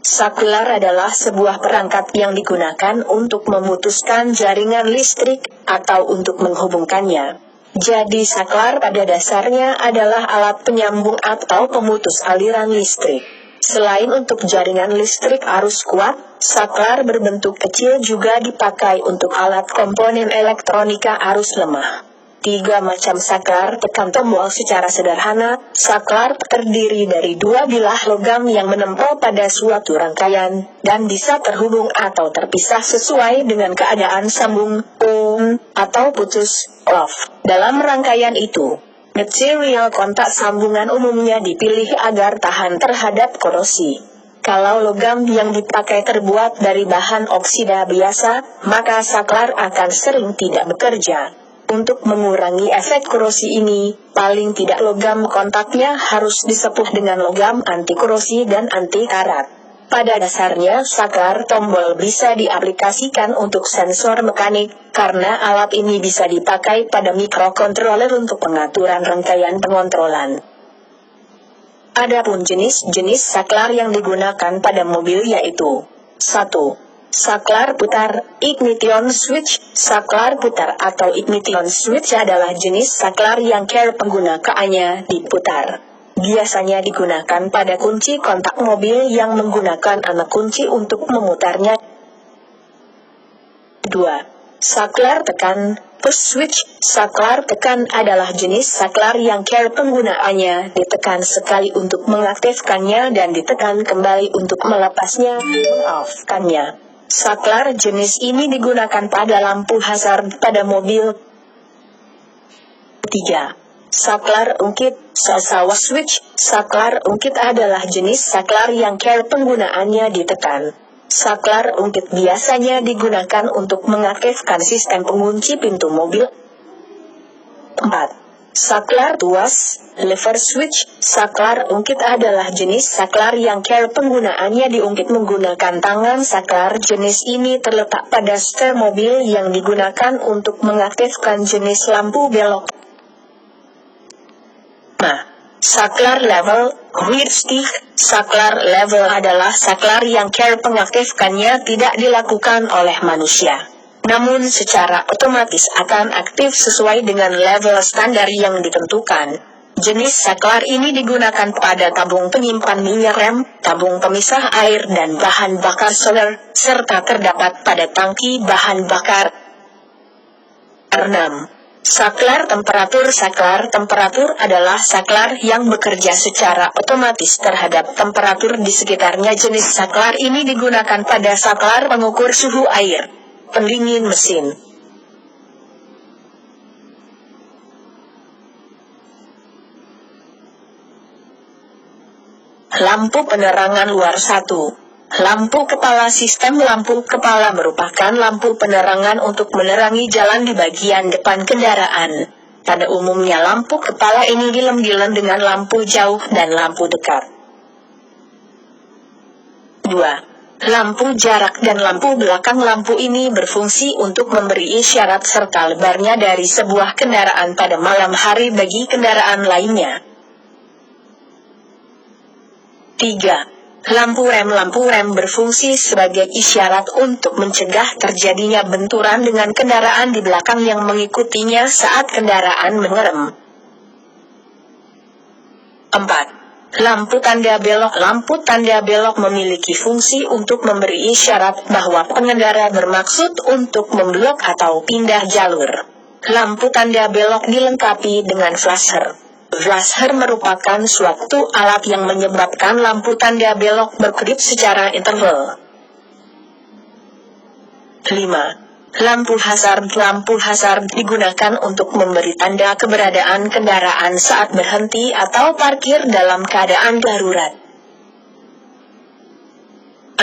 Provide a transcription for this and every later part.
Saklar adalah sebuah perangkat yang digunakan untuk memutuskan jaringan listrik, atau untuk menghubungkannya. Jadi saklar pada dasarnya adalah alat penyambung atau pemutus aliran listrik. Selain untuk jaringan listrik arus kuat, saklar berbentuk kecil juga dipakai untuk alat komponen elektronika arus lemah. 3 macam saklar tekan tombol. Secara sederhana, saklar terdiri dari 2 bilah logam yang menempel pada suatu rangkaian, dan bisa terhubung atau terpisah sesuai dengan keadaan sambung, on, atau putus, off. Dalam rangkaian itu, material kontak sambungan umumnya dipilih agar tahan terhadap korosi. Kalau logam yang dipakai terbuat dari bahan oksida biasa, maka saklar akan sering tidak bekerja. Untuk mengurangi efek korosi ini, paling tidak logam kontaknya harus disepuh dengan logam anti korosi dan anti karat. Pada dasarnya saklar tombol bisa diaplikasikan untuk sensor mekanik, karena alat ini bisa dipakai pada mikrokontroler untuk pengaturan rangkaian pengontrolan. Adapun jenis-jenis saklar yang digunakan pada mobil yaitu 1. Saklar putar, ignition switch. Saklar putar atau ignition switch adalah jenis saklar yang care penggunaannya diputar. Biasanya digunakan pada kunci kontak mobil yang menggunakan anak kunci untuk memutarnya. 2. Saklar tekan, push switch. Saklar tekan adalah jenis saklar yang care penggunaannya ditekan sekali untuk mengaktifkannya dan ditekan kembali untuk melepasnya, meng-off-kannya. Saklar jenis ini digunakan pada lampu hazard pada mobil. 3. Saklar ungkit, sasawa switch. Saklar ungkit adalah jenis saklar yang care penggunaannya ditekan. Saklar ungkit biasanya digunakan untuk mengaktifkan sistem pengunci pintu mobil. 4. Saklar tuas, lever switch. Saklar ungkit adalah jenis saklar yang care penggunaannya diungkit menggunakan tangan. Saklar jenis ini terletak pada setir mobil yang digunakan untuk mengaktifkan jenis lampu belok. Saklar level, rear stick. Saklar level adalah saklar yang care pengaktifkannya tidak dilakukan oleh manusia, namun secara otomatis akan aktif sesuai dengan level standar yang ditentukan. Jenis saklar ini digunakan pada tabung penyimpan minyak rem, tabung pemisah air dan bahan bakar solar, serta terdapat pada tangki bahan bakar. 6. Saklar temperatur. Saklar temperatur adalah saklar yang bekerja secara otomatis terhadap temperatur di sekitarnya. Jenis saklar ini digunakan pada saklar pengukur suhu air, pendingin mesin. Lampu penerangan luar. 1. Lampu kepala. Sistem lampu kepala merupakan lampu penerangan untuk menerangi jalan di bagian depan kendaraan. Pada umumnya lampu kepala ini dilengkapi dengan lampu jauh dan lampu dekat. 2. Lampu jarak dan lampu belakang. Lampu ini berfungsi untuk memberi isyarat serta lebarnya dari sebuah kendaraan pada malam hari bagi kendaraan lainnya. 3. Lampu rem. Lampu rem berfungsi sebagai isyarat untuk mencegah terjadinya benturan dengan kendaraan di belakang yang mengikutinya saat kendaraan mengerem. 4. Lampu tanda belok. Lampu tanda belok memiliki fungsi untuk memberi isyarat bahwa pengendara bermaksud untuk memblok atau pindah jalur. Lampu tanda belok dilengkapi dengan flasher. Flasher merupakan suatu alat yang menyebabkan lampu tanda belok berkedip secara interval. 5. Lampu hazard. Lampu hazard digunakan untuk memberi tanda keberadaan kendaraan saat berhenti atau parkir dalam keadaan darurat.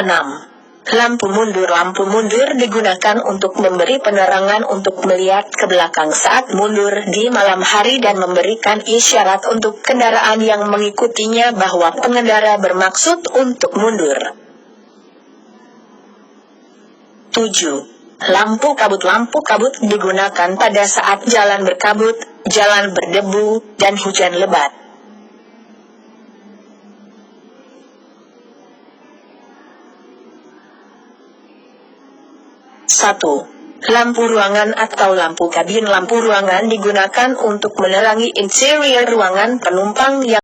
6. Lampu mundur. Lampu mundur digunakan untuk memberi penerangan untuk melihat ke belakang saat mundur di malam hari dan memberikan isyarat untuk kendaraan yang mengikutinya bahwa pengendara bermaksud untuk mundur. 7. Lampu kabut. Lampu kabut digunakan pada saat jalan berkabut, jalan berdebu, dan hujan lebat. 1. Lampu ruangan atau lampu kabin. Lampu ruangan digunakan untuk menerangi interior ruangan penumpang yang